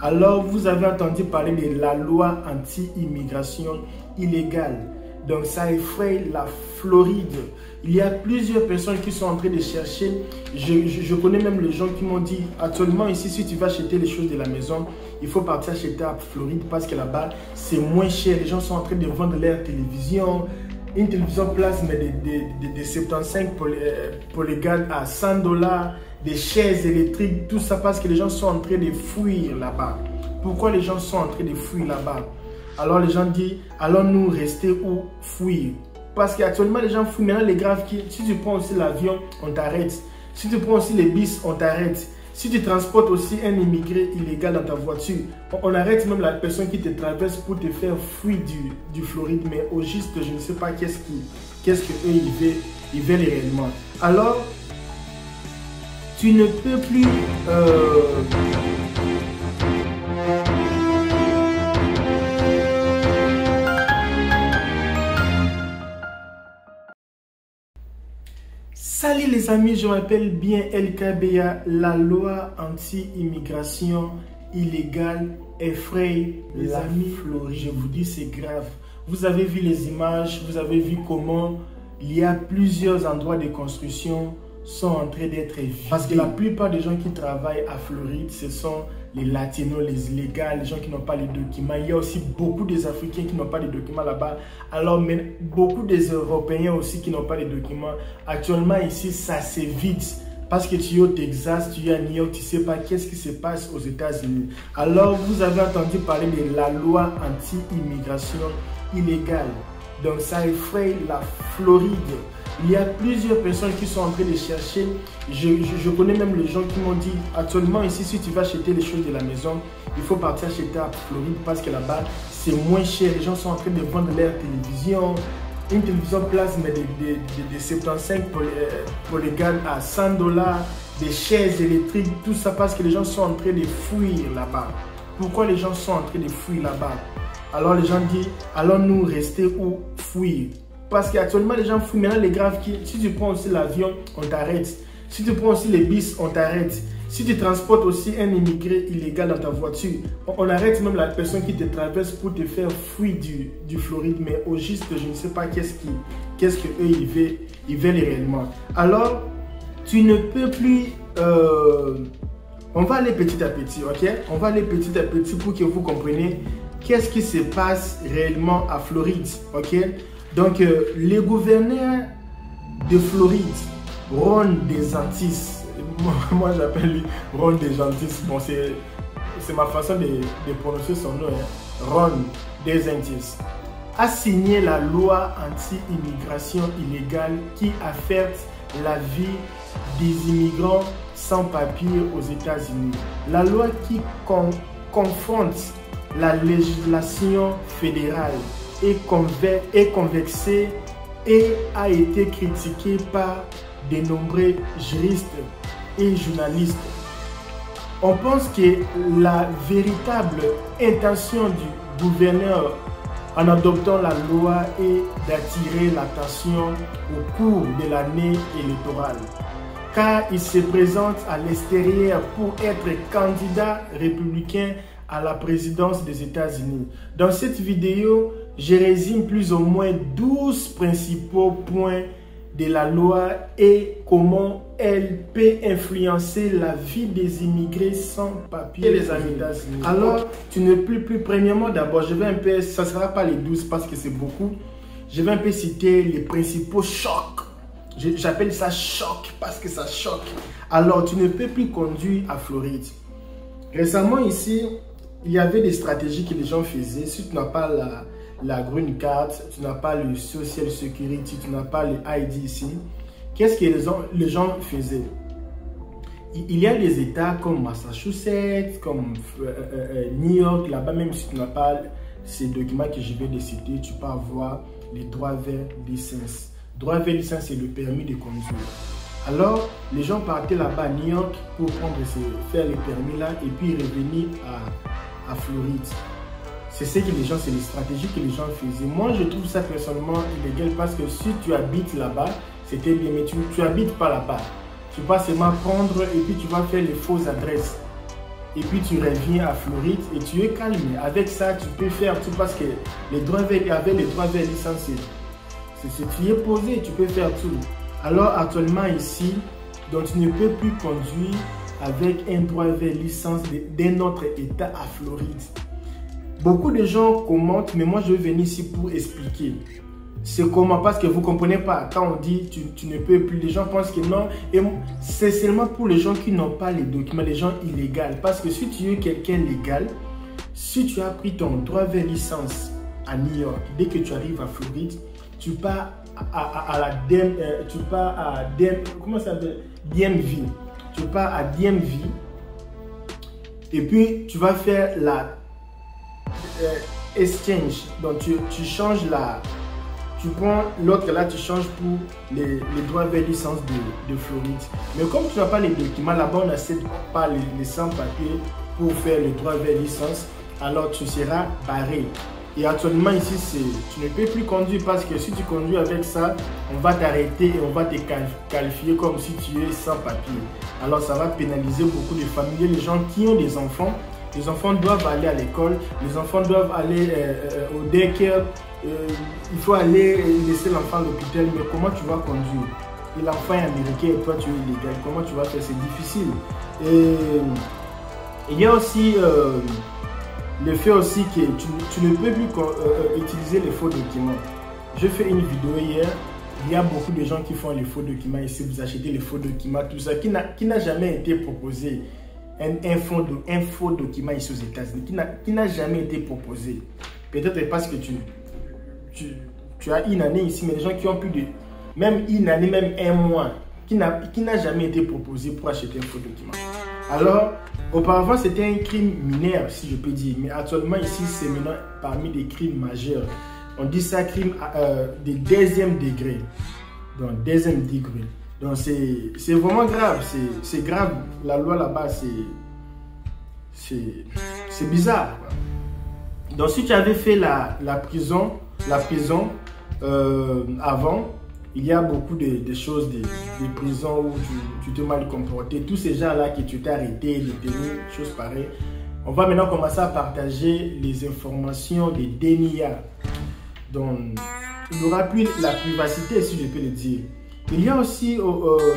Alors, vous avez entendu parler de la loi anti-immigration illégale. Donc, ça effraie la Floride. Il y a plusieurs personnes qui sont en train de chercher. Je connais même les gens qui m'ont dit, actuellement ici, si tu vas acheter les choses de la maison, il faut partir acheter à Floride parce que là-bas, c'est moins cher. Les gens sont en train de vendre leur télévision. Une télévision plasma de 75 polygones à 100 $, des chaises électriques, tout ça parce que les gens sont en train de fuir là-bas. Pourquoi les gens sont en train de fuir là-bas? Alors les gens disent, allons-nous rester ou fuir? Parce qu'actuellement les gens fuient. Maintenant les graves, si tu prends aussi l'avion, on t'arrête. Si tu prends aussi les bus, on t'arrête. Si tu transportes aussi un immigré illégal dans ta voiture, on arrête même la personne qui te traverse pour te faire fuir du Floride. Mais au juste, je ne sais pas qu'est-ce qu'eux ils veulent réellement. Alors, tu ne peux plus... Salut les amis, je m'appelle bien LKBA. La loi anti-immigration illégale effraie les amis Floride. Je vous dis, c'est grave. Vous avez vu les images, vous avez vu comment il y a plusieurs endroits de construction sont en train d'être vidés. Parce que la plupart des gens qui travaillent à Floride, ce sont les latinos, les illégaux, les gens qui n'ont pas les documents. Il y a aussi beaucoup des Africains qui n'ont pas de documents là-bas. Alors, mais beaucoup des Européens aussi qui n'ont pas de documents. Actuellement, ici, ça se vide. Parce que tu es au Texas, tu es à New York, tu ne sais pas qu'est-ce qui se passe aux États-Unis. Alors, vous avez entendu parler de la loi anti-immigration illégale. Donc, ça effraie la Floride. Il y a plusieurs personnes qui sont en train de chercher. Je connais même les gens qui m'ont dit, actuellement ici, si tu vas acheter les choses de la maison, il faut partir acheter à Floride parce que là-bas, c'est moins cher. Les gens sont en train de vendre leur télévision. Une télévision plasma de 75 polygones à 100 $, des chaises électriques, tout ça parce que les gens sont en train de fuir là-bas. Pourquoi les gens sont en train de fuir là-bas? Alors les gens disent, allons-nous rester ou fuir? Parce qu'actuellement les gens fuient. Maintenant les graves, si tu prends aussi l'avion, on t'arrête. Si tu prends aussi les bus, on t'arrête. Si tu transportes aussi un immigré illégal dans ta voiture, on arrête même la personne qui te traverse pour te faire fuir du Floride. Mais au juste, je ne sais pas qu'est-ce qu'eux ils veulent réellement. Alors, tu ne peux plus... on va aller petit à petit, ok? On va aller petit à petit pour que vous compreniez qu'est-ce qui se passe réellement à Floride, ok? Donc, le gouverneur de Floride, Ron DeSantis, moi j'appelle lui Ron DeSantis, bon c'est ma façon de prononcer son nom, hein. Ron DeSantis, a signé la loi anti-immigration illégale qui affecte la vie des immigrants sans papier aux États-Unis. La loi qui confronte la législation fédérale est convexée et a été critiquée par de nombreux juristes et journalistes. On pense que la véritable intention du gouverneur en adoptant la loi est d'attirer l'attention au cours de l'année électorale, car il se présente à l'extérieur pour être candidat républicain à la présidence des États-Unis. Dans cette vidéo, je résume plus ou moins 12 principaux points de la loi et comment elle peut influencer la vie des immigrés sans papier les amis. Alors, tu ne peux plus, premièrement d'abord, je vais un peu, ça ne sera pas les 12 parce que c'est beaucoup, je vais un peu citer les principaux chocs. J'appelle ça choc parce que ça choque. Alors, tu ne peux plus conduire à Floride. Récemment ici, il y avait des stratégies que les gens faisaient. Si tu n'as pas la green card, tu n'as pas le social security, tu n'as pas le ID ici, qu'est-ce que les gens faisaient? Il y a des États comme Massachusetts, comme New York, là-bas, même si tu n'as pas ces documents que je vais te citer, tu peux avoir les droits vers licence. Droit vers licence, c'est le permis de conduire. Alors, les gens partaient là-bas à New York pour faire les permis là et puis revenir à Floride. C'est ce que les gens, c'est les stratégies que les gens faisaient. Moi, je trouve ça personnellement illégal parce que si tu habites là-bas, c'était bien, mais tu n'habites pas là-bas. Tu vas seulement prendre et puis tu vas faire les fausses adresses. et puis tu reviens à Floride et tu es calme. Avec ça, tu peux faire tout parce que les droits avec les droits vers licence, tu es posé, tu peux faire tout. Alors actuellement ici, donc tu ne peux plus conduire avec un droit vers licence d'un autre État à Floride. Beaucoup de gens commentent, mais moi je vais venir ici pour expliquer. C'est comment, parce que vous ne comprenez pas. Quand on dit tu ne peux plus, les gens pensent que non. Et c'est seulement pour les gens qui n'ont pas les documents, les gens illégaux. Parce que si tu es quelqu'un légal, si tu as pris ton droit vers licence à New York, dès que tu arrives à Floride, tu pars à la comment ça s'appelle? DMV. Tu pars à DMV et puis tu vas faire la exchange. Donc tu changes tu prends l'autre là, tu changes pour les droits vers licence de Floride. Mais comme tu n'as pas les documents, là-bas on n'accepte pas les sans-papiers pour faire le droit vers licence, alors tu seras barré. Et actuellement ici, tu ne peux plus conduire parce que si tu conduis avec ça, on va t'arrêter et on va te qualifier comme si tu es sans papier. Alors ça va pénaliser beaucoup de familles, les gens qui ont des enfants. Les enfants doivent aller à l'école, les enfants doivent aller au daycare. Il faut aller laisser l'enfant à l'hôpital, mais comment tu vas conduire? Et l'enfant est américain et toi tu es illégal, comment tu vas faire? C'est difficile. Et il y a aussi le fait aussi que tu ne peux plus utiliser les faux documents. J'ai fait une vidéo hier, il y a beaucoup de gens qui font les faux documents ici, vous achetez les faux documents, tout ça, qui n'a jamais été proposé. Un faux document ici aux États-Unis qui n'a jamais été proposé. Peut-être parce que tu as une année ici, mais les gens qui ont plus de même une année, même un mois, qui n'a jamais été proposé pour acheter un faux document. Alors, auparavant, c'était un crime mineur, si je peux dire, mais actuellement ici, c'est maintenant parmi des crimes majeurs. On dit ça crime de deuxième degré. Donc, deuxième degré. Donc c'est vraiment grave, c'est grave. La loi là-bas, c'est bizarre. Donc si tu avais fait la prison avant, il y a beaucoup de choses, des prisons où tu t'es mal comporté. Tous ces gens-là que tu t'es arrêté, détenu, choses pareilles. On va maintenant commencer à partager les informations des DNIA. Donc il n'y aura plus la privacité, si je peux le dire. Il y a aussi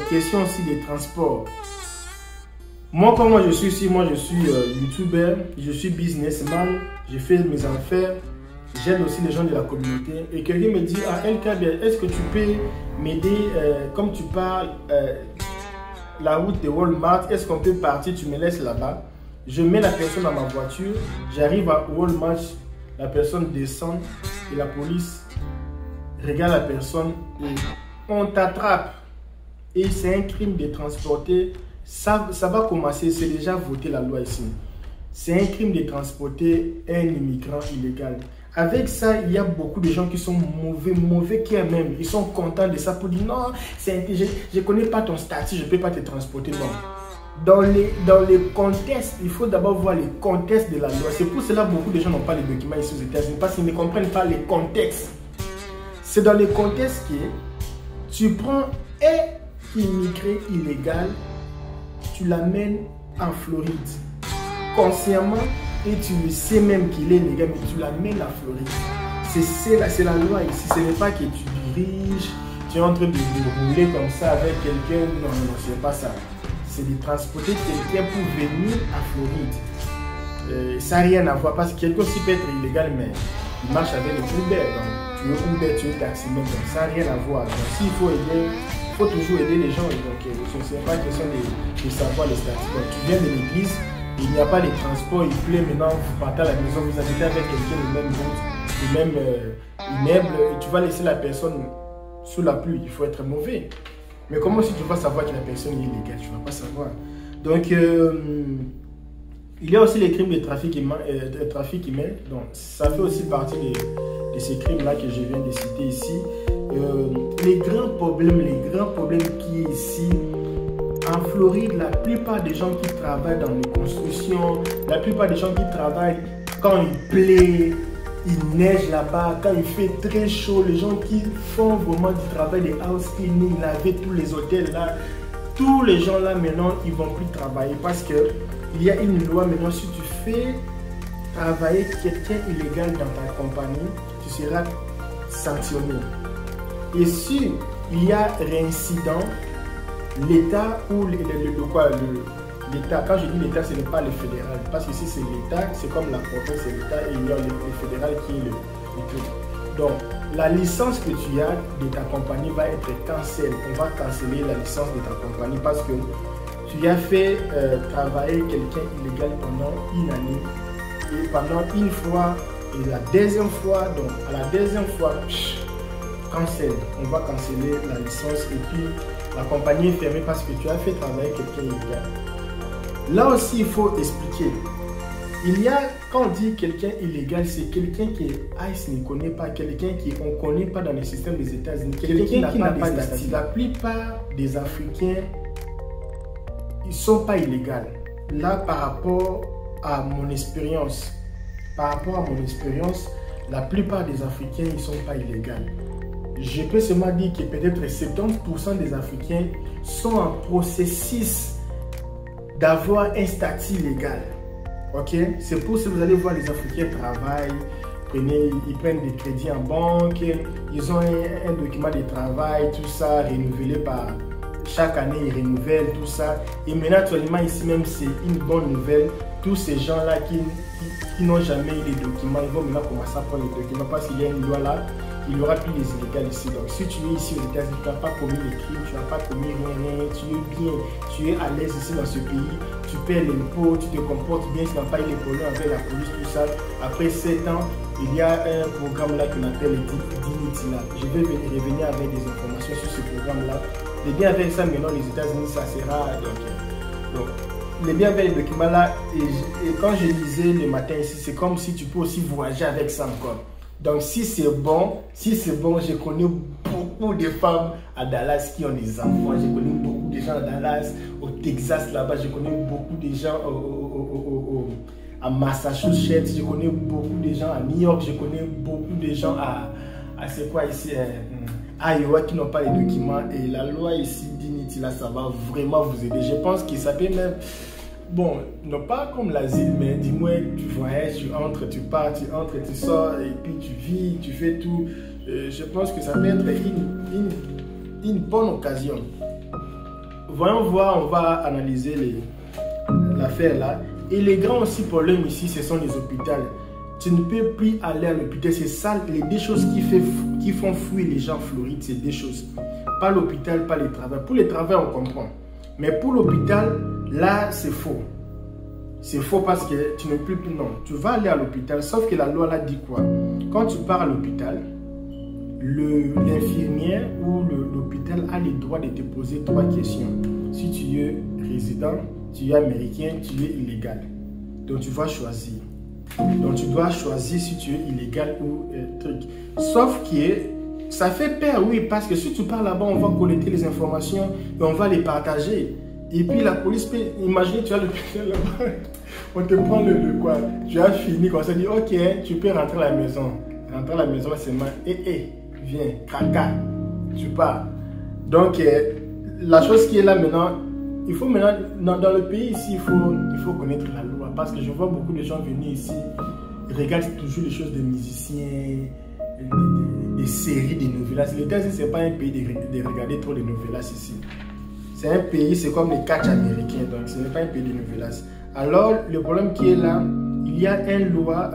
question aussi des transports. Moi, comme moi je suis ici, moi je suis youtubeur, je suis businessman, je fais mes affaires, j'aide aussi les gens de la communauté. Et quelqu'un me dit, ah LKB, est-ce que tu peux m'aider comme tu parles la route de Walmart, est-ce qu'on peut partir, tu me laisses là-bas? Je mets la personne dans ma voiture, j'arrive à Walmart, la personne descend et la police regarde la personne et on t'attrape et c'est un crime de transporter, ça va commencer, c'est déjà voté la loi ici. C'est un crime de transporter un immigrant illégal. Avec ça, il y a beaucoup de gens qui sont mauvais qui même, ils sont contents de ça pour dire non, je ne connais pas ton statut, je ne peux pas te transporter. Non. Dans les contextes, il faut d'abord voir les contextes de la loi. C'est pour cela que beaucoup de gens n'ont pas les documents ici aux États-Unis parce qu'ils ne comprennent pas les contextes. C'est dans les contextes que tu prends un immigré illégal, tu l'amènes en Floride, consciemment, et tu le sais même qu'il est légal, mais tu l'amènes en Floride. C'est la loi ici, ce n'est pas que tu diriges, tu es en train de rouler comme ça avec quelqu'un, non, c'est pas ça. C'est de transporter quelqu'un pour venir à Floride. Ça n'a rien à voir, parce que quelqu'un aussi peut être illégal, mais il marche avec les Uber. Donc, tu es Uber, tu es taximètre, donc ça n'a rien à voir. Donc, s'il faut aider, il faut toujours aider les gens. Donc, ce n'est pas question de savoir les statuts. Donc, tu viens de l'église, il n'y a pas de transport, il pleut, maintenant vous partez à la maison, vous habitez avec quelqu'un le même route, le même immeuble, et tu vas laisser la personne sous la pluie. Il faut être mauvais. Mais comment si tu vas savoir que la personne est illégale? Tu ne vas pas savoir. Donc, il y a aussi les crimes de trafic humain. Donc, ça fait aussi partie de ces crimes-là que je viens de citer ici. Les grands problèmes qui est ici, en Floride, la plupart des gens qui travaillent dans les constructions, la plupart des gens qui travaillent quand il pleut, il neige là-bas, quand il fait très chaud, les gens qui font vraiment du travail de house cleaning, laver tous les hôtels là, tous les gens là maintenant, ils vont plus travailler parce que il y a une loi maintenant, si tu fais travailler quelqu'un illégal dans ta compagnie, tu seras sanctionné. Et si il y a réincident, l'État ou l'État, quand je dis l'État, ce n'est pas le fédéral, parce que si c'est l'État, c'est comme la province, c'est l'État et il y a le fédéral qui est le truc. Donc, la licence que tu as de ta compagnie va être cancellée. On va canceller la licence de ta compagnie parce que tu as fait travailler quelqu'un illégal pendant une année et pendant une fois et la deuxième fois, donc à la deuxième fois, cancel. On va canceller la licence et puis la compagnie est fermée parce que tu as fait travailler quelqu'un illégal. Là aussi, il faut expliquer. Il y a, quand on dit quelqu'un illégal, c'est quelqu'un qui ICE ne connaît pas, quelqu'un qu'on ne connaît pas dans le système des États-Unis, quelqu'un qui n'a pas de statut. La plupart des Africains, ils ne sont pas illégaux. Là, par rapport à mon expérience, la plupart des Africains, ils ne sont pas illégaux. Je peux seulement dire que peut-être 70% des Africains sont en processus d'avoir un statut légal. Ok, c'est pour ça que vous allez voir les Africains travaillent, ils prennent des crédits en banque, ils ont un document de travail, tout ça renouvelé par chaque année, ils renouvellent tout ça. Et maintenant, actuellement, ici même, c'est une bonne nouvelle. Tous ces gens-là qui n'ont jamais eu les documents, ils vont maintenant commencer à prendre les documents parce qu'il y a une loi là. Il n'y aura plus les illégaux ici. Donc, si tu es ici aux États-Unis, tu n'as pas commis les crimes, tu n'as pas commis rien, tu es bien, tu es à l'aise ici dans ce pays, tu paies l'impôt, tu te comportes bien, tu n'as pas eu les problèmes avec la police, tout ça. Après 7 ans, il y a un programme là qu'on appelle le Dignity là. Je vais revenir avec des informations sur ce programme là. Les biens avec ça, maintenant, les États-Unis, ça sera. Donc, les biens avec les documents là, et quand je lisais le matin ici, c'est comme si tu peux aussi voyager avec ça encore. Donc si c'est bon, je connais beaucoup de femmes à Dallas qui ont des enfants, je connais beaucoup de gens à Dallas, au Texas là-bas, je connais beaucoup de gens à Massachusetts, je connais beaucoup de gens à New York, je connais beaucoup de gens à c'est quoi ici, Iowa qui n'ont pas les documents et la loi ici, Dignity là, ça va vraiment vous aider. Je pense que ça peut même... Bon, non pas comme l'asile, mais dis-moi, tu voyages, tu entres, tu pars, tu entres, tu sors, et puis tu vis, tu fais tout. Je pense que ça peut être une bonne occasion. Voyons voir, on va analyser l'affaire là. Et les grands aussi problèmes ici, ce sont les hôpitaux. Tu ne peux plus aller à l'hôpital, c'est ça, les deux choses qui font fuir les gens en Floride, c'est deux choses. Pas l'hôpital, pas le travail. Pour le travail, on comprend. Mais pour l'hôpital, là, c'est faux. C'est faux parce que tu ne peux plus... Non, tu vas aller à l'hôpital, sauf que la loi là dit quoi? Quand tu pars à l'hôpital, l'infirmière ou l'hôpital a le droit de te poser 3 questions. Si tu es résident, tu es américain, tu es illégal. Donc, tu vas choisir. Donc, tu dois choisir si tu es illégal ou truc. Sauf que ça fait peur, oui, parce que si tu pars là-bas, on va collecter les informations et on va les partager. Et puis la police peut, imagine, tu as l'hôpital là-bas, on te prend le quoi, tu as fini, on se dit, ok, tu peux rentrer à la maison. Rentrer à la maison, c'est mal. Viens, caca, tu pars. Donc, la chose qui est là maintenant, il faut maintenant, dans le pays ici, il faut connaître la loi. Parce que je vois beaucoup de gens venir ici, ils regardent toujours les choses des musiciens, des séries, des novelas. Les États-Unis, ce n'est pas un pays de regarder trop les novelas ici. C'est un pays, c'est comme les catch américains, donc ce n'est pas un pays de novelas. Alors, le problème qui est là, il y a une loi,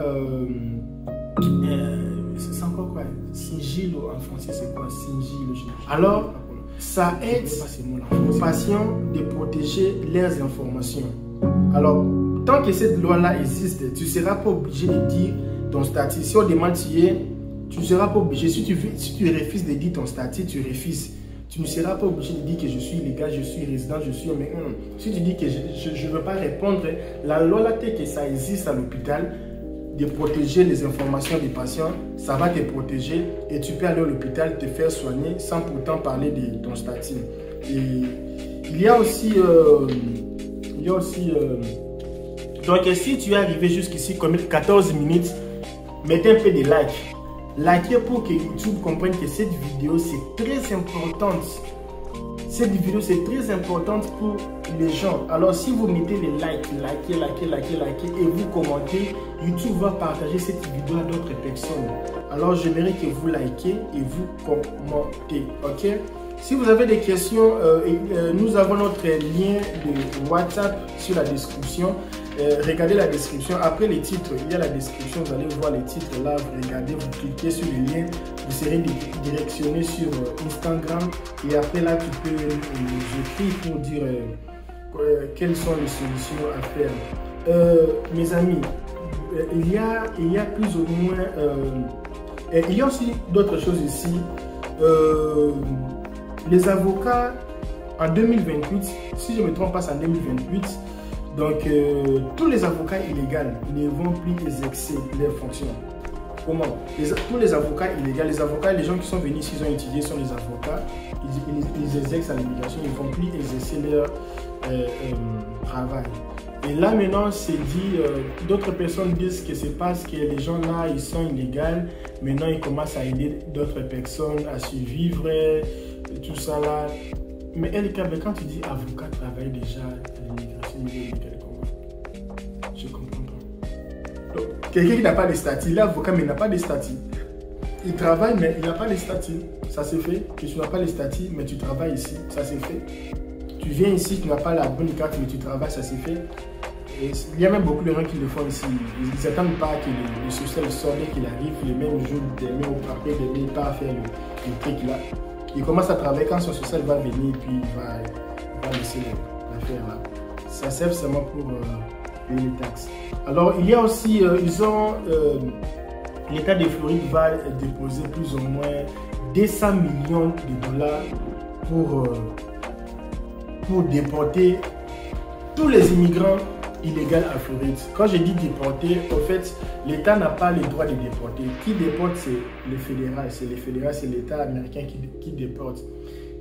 c'est encore quoi? Sigilo en français, c'est quoi? Sigilo. Alors, ça aide aux patients de protéger leurs informations. Alors, tant que cette loi-là existe, tu ne seras pas obligé de dire ton statut. Si on demande tu ne seras pas obligé. Si tu refuses de dire ton statut, tu refuses. Tu ne seras pas obligé de dire que je suis illégal, je suis résident, je suis... Mais non. Si tu dis que je ne veux pas répondre, la loi là, que ça existe à l'hôpital, de protéger les informations des patients, ça va te protéger et tu peux aller à l'hôpital te faire soigner sans pourtant parler de ton statut. Et il y a aussi... donc si tu es arrivé jusqu'ici, comme 14 minutes, mettez un peu de like. Likez pour que YouTube comprenne que cette vidéo c'est très importante. Cette vidéo, c'est très importante pour les gens. Alors, si vous mettez les likez, et vous commentez, YouTube va partager cette vidéo à d'autres personnes. Alors, j'aimerais que vous likez et vous commentez, ok? Si vous avez des questions, nous avons notre lien de WhatsApp sur la description. Regardez la description. Après les titres, il y a la description. Vous allez voir les titres là. Vous regardez, vous cliquez sur le lien. Vous serez directionné sur Instagram. Et après là, tu peux écrire pour dire quelles sont les solutions à faire. Mes amis, il y a plus ou moins... il y a aussi d'autres choses ici. Les avocats, en 2028, si je ne me trompe pas, c'est en 2028, donc tous les avocats illégaux ne vont plus exercer leurs fonctions. Comment? Tous les avocats illégaux, les gens qui sont venus ici, ils ont étudié, sont les avocats, ils exercent à l'immigration, ils ne vont plus exercer leur travail. Et là maintenant, c'est dit, d'autres personnes disent que c'est parce que les gens là, ils sont illégaux. Maintenant, ils commencent à aider d'autres personnes à survivre, et tout ça là. Mais LK, quand tu dis avocat travaille déjà à l'immigration illégale, comment? Je comprends pas. Donc, quelqu'un qui n'a pas de statut, il est avocat mais il n'a pas de statut. Il travaille mais il n'a pas de statut. Ça se fait. Que tu n'as pas de statut mais tu travailles ici, ça se fait. Tu viens ici, tu n'as pas la bonne carte mais tu travailles, ça se fait. Et il y a même beaucoup de gens qui le font ici. Ils n'attendent pas que le social sorte et qu'il arrive le même jour, demain ou après demain, il part faire le truc là. Il commence à travailler quand son social va venir et puis il va laisser l'affaire là. Ça sert seulement pour payer les taxes. Alors il y a aussi, l'État de Floride va déposer plus ou moins 200 millions de dollars pour déporter tous les immigrants illégaux à Floride. Quand je dis déporter, en fait, l'État n'a pas le droit de déporter. Qui déporte, c'est le fédéral. C'est le fédéral, c'est l'État américain qui déporte.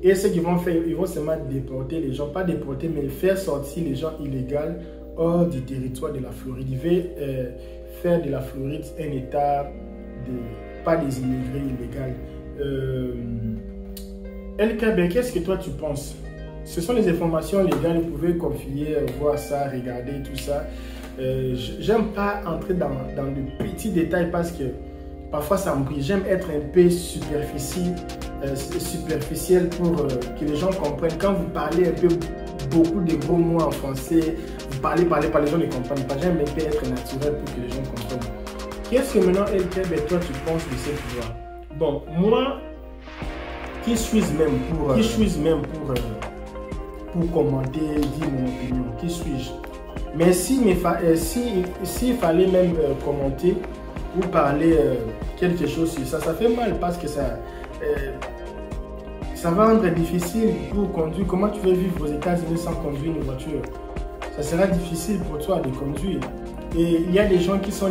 Et ce qu'ils vont faire, ils vont seulement déporter les gens, pas déporter, mais faire sortir les gens illégaux hors du territoire de la Floride. Ils veulent faire de la Floride un État pas des immigrés illégaux. LKB, qu'est-ce que toi tu penses? Ce sont les informations légales, vous pouvez confier, voir ça, regarder tout ça. J'aime pas entrer dans de petits détails parce que parfois ça me brille. J'aime être un peu superficiel pour que les gens comprennent. Quand vous parlez un peu beaucoup de gros mots en français, vous parlez, les gens ne comprennent pas. J'aime un peu être naturel pour que les gens comprennent. Qu'est-ce que maintenant, LK, toi tu penses de cette voix? Bon, moi, qui suis-je même pour commenter, dire mon opinion? Qui suis-je? Mais s'il fallait même commenter ou parler quelque chose sur ça, ça fait mal parce que ça va rendre difficile pour conduire. Comment tu veux vivre aux États-Unis sans conduire une voiture? Ça sera difficile pour toi de conduire. Et il y a des gens qui ont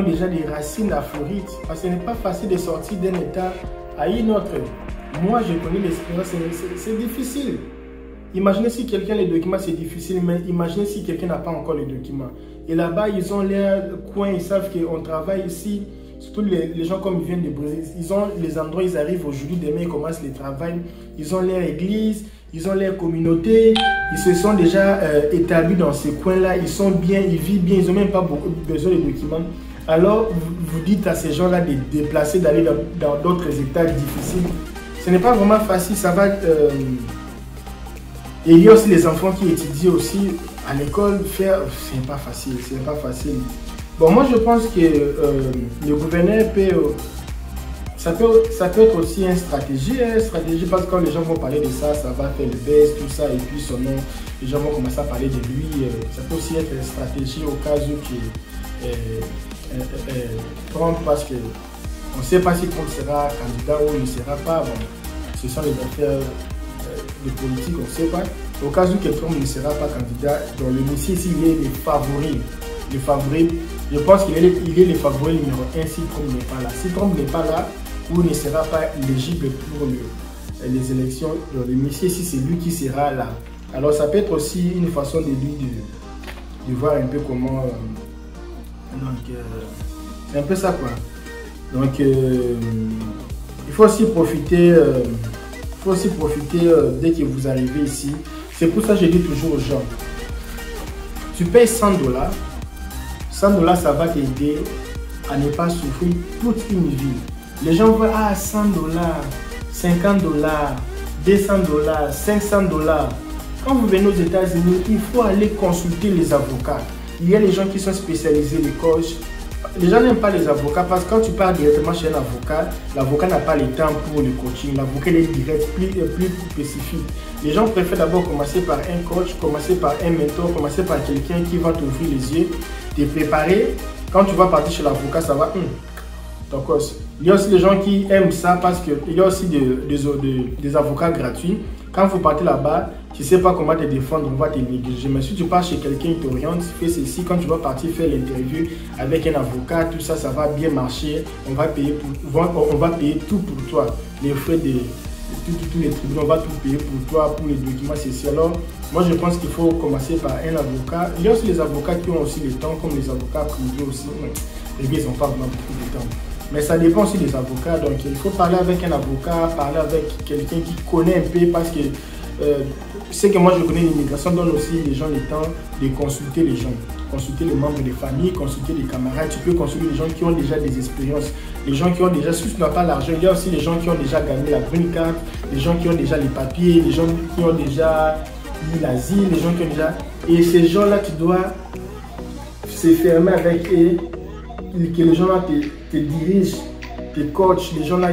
déjà des racines à Floride. Parce que ce n'est pas facile de sortir d'un État à un autre. Moi, je connais l'expérience, c'est difficile. Imaginez si quelqu'un a les documents, c'est difficile, mais imaginez si quelqu'un n'a pas encore les documents. Et là-bas, ils ont leur coin, ils savent qu'on travaille ici. Surtout les gens comme ils viennent de Brésil, ils ont les endroits, ils arrivent aujourd'hui, demain ils commencent le travail. Ils ont leur église, ils ont leur communauté, ils se sont déjà établis dans ces coins-là, ils sont bien, ils vivent bien, ils n'ont même pas beaucoup besoin de documents. Alors, vous dites à ces gens-là de déplacer, d'aller dans d'autres États difficiles. Ce n'est pas vraiment facile, ça va... Et il y a aussi les enfants qui étudient aussi à l'école, c'est pas facile, Bon, moi je pense que le gouverneur peut, ça peut être aussi une stratégie, parce que quand les gens vont parler de ça, ça va faire le buzz, tout ça, et puis son nom, les gens vont commencer à parler de lui. Ça peut aussi être une stratégie au cas où Trump, parce que on ne sait pas si Trump sera candidat ou il ne sera pas. Bon, ce sont les affaires de politique, on ne sait pas. Au cas où Trump ne sera pas candidat, donc le Messie ici, il est le favori. Je pense qu'il est le favori numéro 1 si Trump n'est pas là. Si Trump n'est pas là, ou ne sera pas éligible pour les élections, donc le Messie ici, c'est lui qui sera là. Alors ça peut être aussi une façon de lui de voir un peu comment... c'est un peu ça quoi. Donc il faut aussi profiter faut aussi profiter dès que vous arrivez ici. C'est pour ça que je dis toujours aux gens, tu payes $100. $100, ça va t'aider à ne pas souffrir toute une vie. Les gens voient, ah, $100, $50, $200, $500. Quand vous venez aux États-Unis, il faut aller consulter les avocats. Il y a les gens qui sont spécialisés, les coachs. Les gens n'aiment pas les avocats parce que quand tu pars directement chez un avocat, l'avocat n'a pas le temps pour le coaching. L'avocat est direct, plus spécifique. Les gens préfèrent d'abord commencer par un coach, commencer par un mentor, commencer par quelqu'un qui va t'ouvrir les yeux, te préparer. Quand tu vas partir chez l'avocat, ça va. Donc, il y a aussi des gens qui aiment ça parce qu'il y a aussi des avocats gratuits. Quand vous partez là-bas, tu ne sais pas comment te défendre, on va te négliger. Mais si tu pars chez quelqu'un qui t'oriente, fais ceci. Quand tu vas partir faire l'interview avec un avocat, tout ça, ça va bien marcher. On va payer tout pour toi. Les frais de tous les tribunaux, on va tout payer pour toi, pour les documents, ceci. Alors, moi, je pense qu'il faut commencer par un avocat. Il y a aussi les avocats qui ont aussi le temps, comme les avocats privés aussi. Les gars, ils n'ont pas vraiment beaucoup de temps. Mais ça dépend aussi des avocats. Donc, il faut parler avec un avocat, parler avec quelqu'un qui connaît un peu parce que c'est que moi je connais l'immigration donne aussi les gens le temps de consulter les gens, consulter les membres des familles, consulter les camarades. Tu peux consulter les gens qui ont déjà des expériences, les gens qui ont déjà, si tu n'as pas l'argent, il y a aussi les gens qui ont déjà gagné la green card, les gens qui ont déjà les papiers, les gens qui ont déjà eu l'asile, les gens qui ont déjà... Et ces gens-là, tu dois se fermer avec eux, que les gens-là te dirigent, te coachent, les gens-là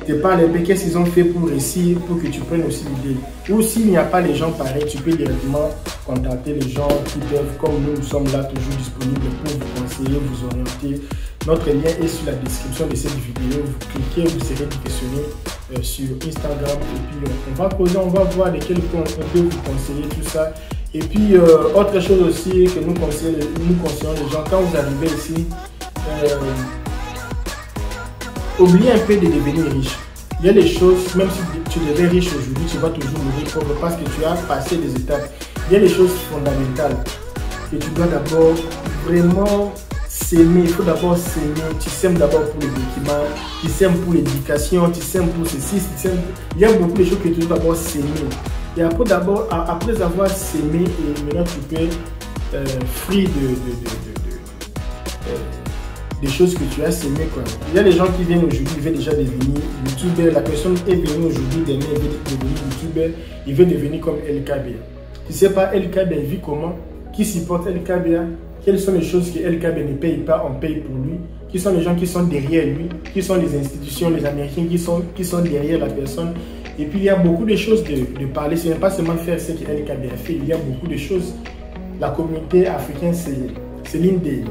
te parlent un peu qu'est-ce qu'ils ont fait pour réussir, pour que tu prennes aussi l'idée. Ou s'il n'y a pas les gens pareils, tu peux directement contacter les gens qui peuvent, comme nous sommes là toujours disponibles pour vous conseiller, vous orienter. Notre lien est sur la description de cette vidéo. Vous cliquez, vous serez questionné sur Instagram. Et puis on va causer, on va voir de quel point on peut vous conseiller tout ça. Et puis autre chose aussi que nous conseillons les gens, quand vous arrivez ici, oubliez un peu de devenir riche. Il y a des choses, même si tu deviens riche aujourd'hui, tu vas toujours mourir pauvre parce que tu as passé des étapes. Il y a des choses fondamentales que tu dois d'abord vraiment s'aimer. Il faut d'abord s'aimer. Tu s'aimes d'abord pour les documents, tu s'aimes pour l'éducation, tu s'aimes pour ceci, tu s'aimes. Il y a beaucoup de choses que tu dois d'abord s'aimer. Et après avoir s'aimé, et maintenant tu peux free des choses que tu as s'aimé. Il y a des gens qui viennent aujourd'hui, ils veulent déjà devenir youtubeur. La personne est venue aujourd'hui, demain, il veut devenir youtubeur, il veut devenir comme LKBA. Tu ne sais pas LKBA vit comment, qui supporte LKBA, quelles sont les choses que LKBA ne paye pas, on paye pour lui, qui sont les gens qui sont derrière lui, qui sont les institutions, les Américains qui sont derrière la personne. Et puis il y a beaucoup de choses de parler, ce n'est pas seulement faire ce que LKBA fait, il y a beaucoup de choses. La communauté africaine, c'est l'une des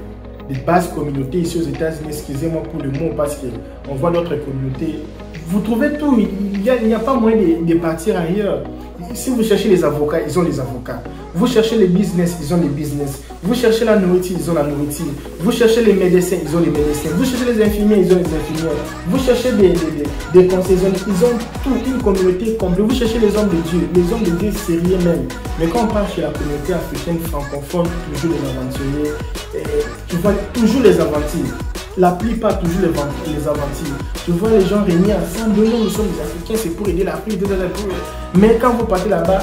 bases communautés ici aux États-Unis. Excusez-moi pour le mot parce qu'on voit notre communauté. Vous trouvez tout, il n'y a pas moyen de partir ailleurs. Si vous cherchez les avocats, ils ont les avocats. Vous cherchez les business, ils ont les business. Vous cherchez la nourriture, ils ont la nourriture. Vous cherchez les médecins, ils ont les médecins. Vous cherchez les infirmiers, ils ont les infirmières. Vous cherchez des conseillers, ils ont toute une communauté complète. Vous cherchez les hommes de Dieu. Les hommes de Dieu, c'est rien même. Mais quand on parle chez la communauté africaine francophone, toujours les aventuriers, tu vois toujours les aventures. La plupart, toujours les aventures. Tu vois les gens réunis ensemble. Nous sommes les Africains, c'est pour aider l'Afrique. Mais quand vous partez là-bas,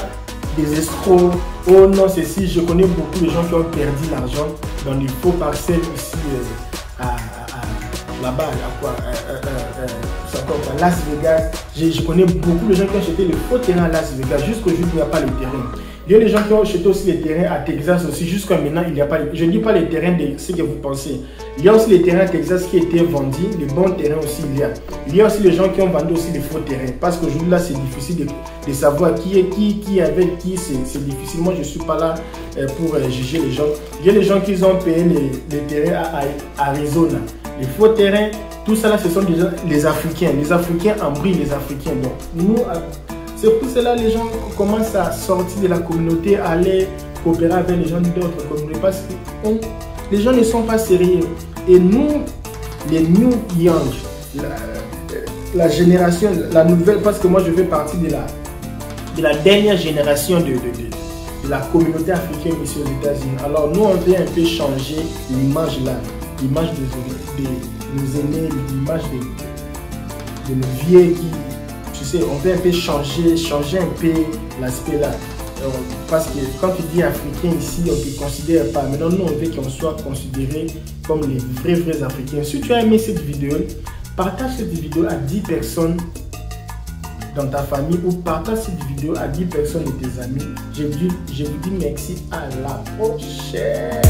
des escrocs, oh non, ceci, je connais beaucoup de gens qui ont perdu l'argent dans des faux parcelles ici, là-bas, à Las Vegas. Je connais beaucoup de gens qui ont acheté le faux terrain à Las Vegas, jusqu'au jour où il n'y a pas le terrain. Il y a des gens qui ont acheté aussi les terrains à Texas aussi, jusqu'à maintenant, il n'y a pas. Je ne dis pas les terrains de ce que vous pensez. Il y a aussi les terrains à Texas qui étaient vendus, les bons terrains aussi il y a. Il y a aussi les gens qui ont vendu aussi les faux terrains. Parce qu'aujourd'hui là, c'est difficile de savoir qui est qui avec qui, c'est difficile. Moi, je ne suis pas là pour juger les gens. Il y a des gens qui ont payé les terrains à Arizona. Les faux terrains, tout ça là, ce sont déjà les Africains. Les Africains embrouillent les Africains. Donc, nous, c'est pour cela que les gens commencent à sortir de la communauté, à aller coopérer avec les gens d'autres communautés. Parce que les gens ne sont pas sérieux. Et nous, les New Young, la génération, la nouvelle, parce que moi je fais partie de la dernière génération de la communauté africaine ici aux États-Unis. Alors nous, on veut un peu changer l'image là, l'image de nos aînés, l'image de nos vieux qui... tu sais, on veut un peu changer un peu l'aspect là. Parce que quand tu dis africain ici, on ne te considère pas. Maintenant, nous, on veut qu'on soit considérés comme les vrais Africains. Si tu as aimé cette vidéo, partage cette vidéo à 10 personnes dans ta famille ou partage cette vidéo à 10 personnes de tes amis. Je vous dis merci, à la prochaine.